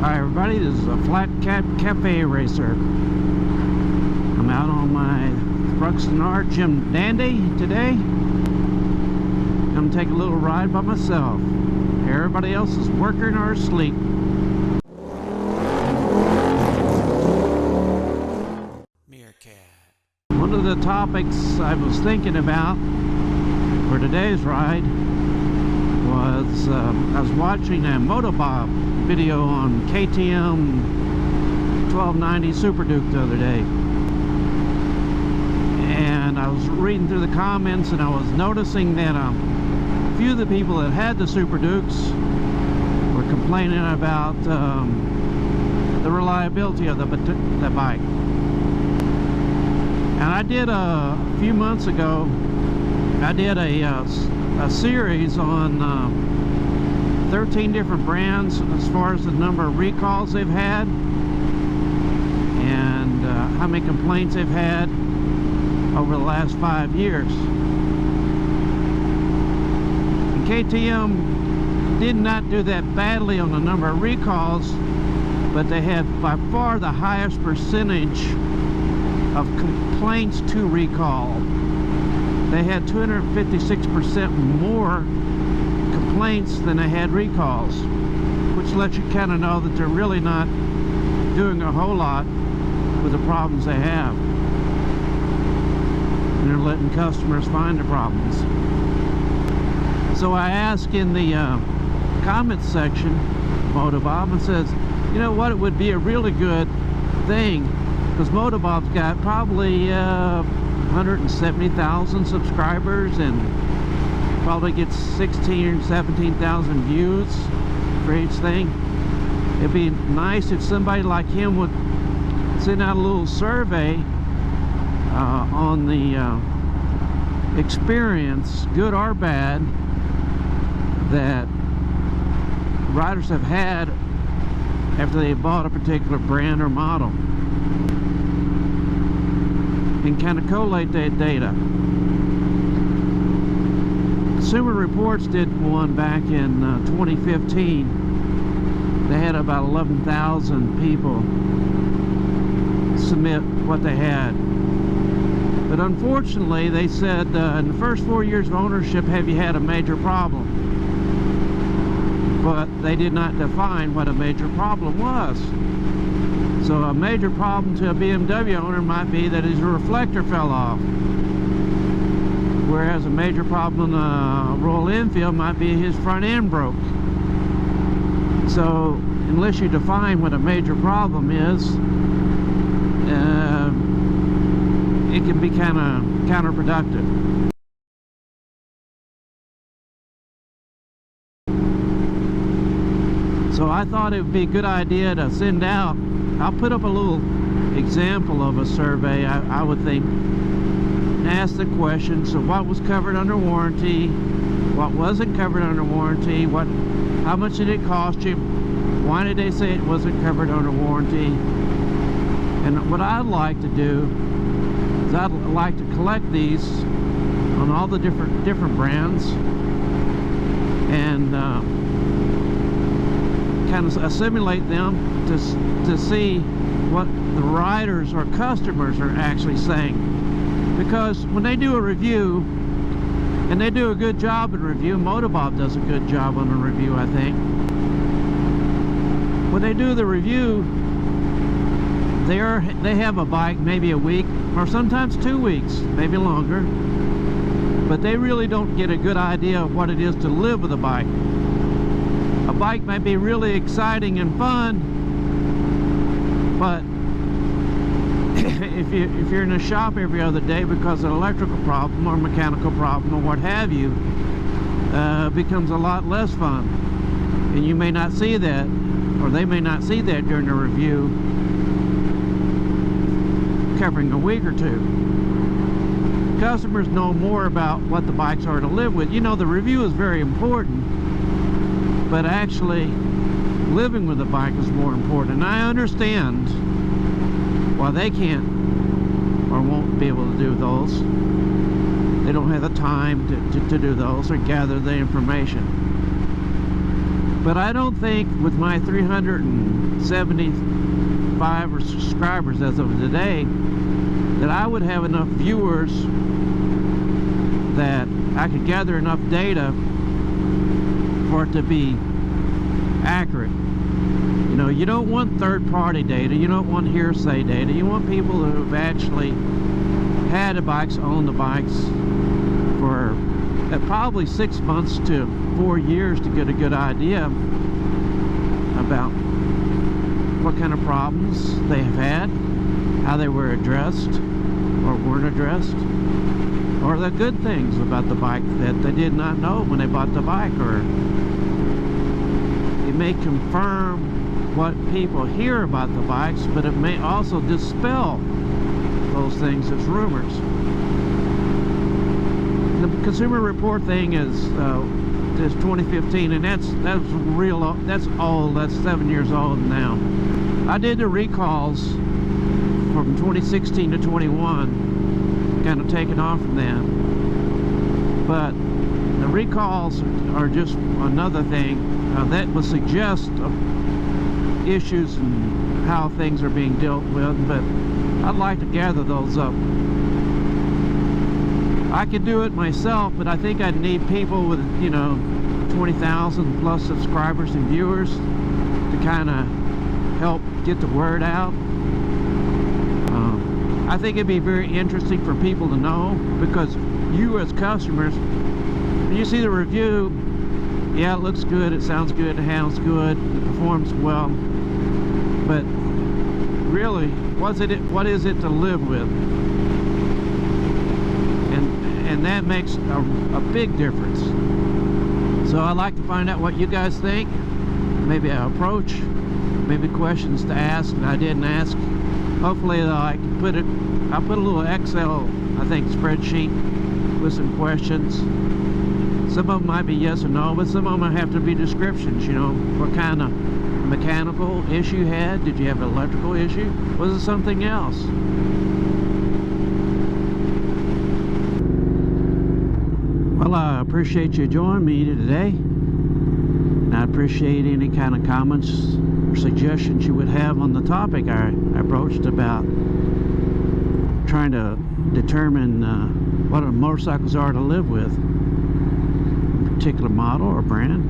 Hi everybody, this is a Flat Cat Cafe Racer. I'm out on my Thruxton R Jim Dandy today. Gonna take a little ride by myself. Everybody else is working or asleep. One of the topics I was thinking about for today's ride was I was watching a Motobob video on KTM 1290 Super Duke the other day, and I was reading through the comments and I was noticing that a few of the people that had the Super Dukes were complaining about the reliability of the bike. And I did a few months ago, I did a series on 13 different brands as far as the number of recalls they've had and how many complaints they've had over the last 5 years. And KTM did not do that badly on the number of recalls, but they had by far the highest percentage of complaints to recall. They had 256% more complaints than they had recalls, which lets you kind of know that they're really not doing a whole lot with the problems they have. And they're letting customers find the problems. So I asked in the comments section, Motobob, and says, you know what, it would be a really good thing, because Motobob's got probably 170,000 subscribers and probably gets 16,000 or 17,000 views for each thing. It'd be nice if somebody like him would send out a little survey on the experience, good or bad, that riders have had after they bought a particular brand or model, and kind of collate that data. Consumer Reports did one back in 2015. They had about 11,000 people submit what they had. But unfortunately, they said in the first 4 years of ownership, have you had a major problem? But they did not define what a major problem was. So a major problem to a BMW owner might be that his reflector fell off, whereas a major problem in a Royal Enfield might be his front end broke. So unless you define what a major problem is, it can be kind of counterproductive. So I thought it would be a good idea to send out, I'll put up a little example of a survey, I would think, and ask the question, so what was covered under warranty, what wasn't covered under warranty, how much did it cost you, why did they say it wasn't covered under warranty? And what I'd like to do is I'd like to collect these on all the different brands and kind of assimilate them to see what the riders or customers are actually saying. Because when they do a review, and they do a good job in review, Motobob does a good job on a review, I think. When they do the review, they have a bike maybe a week, or sometimes 2 weeks, maybe longer, but they really don't get a good idea of what it is to live with a bike. A bike might be really exciting and fun, but if you're in a shop every other day because of an electrical problem or mechanical problem or what have you, it becomes a lot less fun. And you may not see that, or they may not see that during the review covering a week or two. Customers know more about what the bikes are to live with. You know, the review is very important, but actually living with the bike is more important. And I understand why they can't or won't be able to do those. They don't have the time to do those or gather the information. But I don't think with my 375 subscribers as of today that I would have enough viewers that I could gather enough data for it to be accurate. You know, you don't want third-party data, you don't want hearsay data, you want people who have actually had the bikes, owned the bikes for probably 6 months to 4 years to get a good idea about what kind of problems they have had, how they were addressed or weren't addressed, or the good things about the bike that they did not know when they bought the bike, or it may confirm what people hear about the bikes, but it may also dispel those things as rumors. The Consumer Report thing is 2015, and that's real. That's old. That's 7 years old now. I did the recalls from 2016 to 21, kind of taken off from that. But the recalls are just another thing that will suggest issues and how things are being dealt with. But I'd like to gather those up. I could do it myself, but I think I'd need people with, you know, 20,000 plus subscribers and viewers to kind of help get the word out. I think it'd be very interesting for people to know, because you as customers, when you see the review, yeah, it looks good, it sounds good, it handles good, it performs well, but really, what is it to live with? And that makes a big difference. So I'd like to find out what you guys think. Maybe an approach, maybe questions to ask that I didn't ask. Hopefully I can I'll put a little Excel, I think, spreadsheet with some questions. Some of them might be yes or no, but some of them have to be descriptions, you know, what kind of mechanical issue you had. Did you have an electrical issue? Was it something else? Well, I appreciate you joining me today, and I appreciate any kind of comments or suggestions you would have on the topic I broached about trying to determine what motorcycles are to live with, a particular model or brand.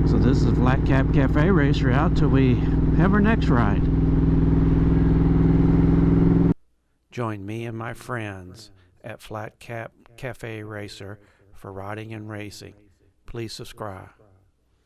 So this is Flat Cap Cafe Racer out till we have our next ride. Join me and my friends at Flat Cap Cafe Racer for riding and racing. Please subscribe.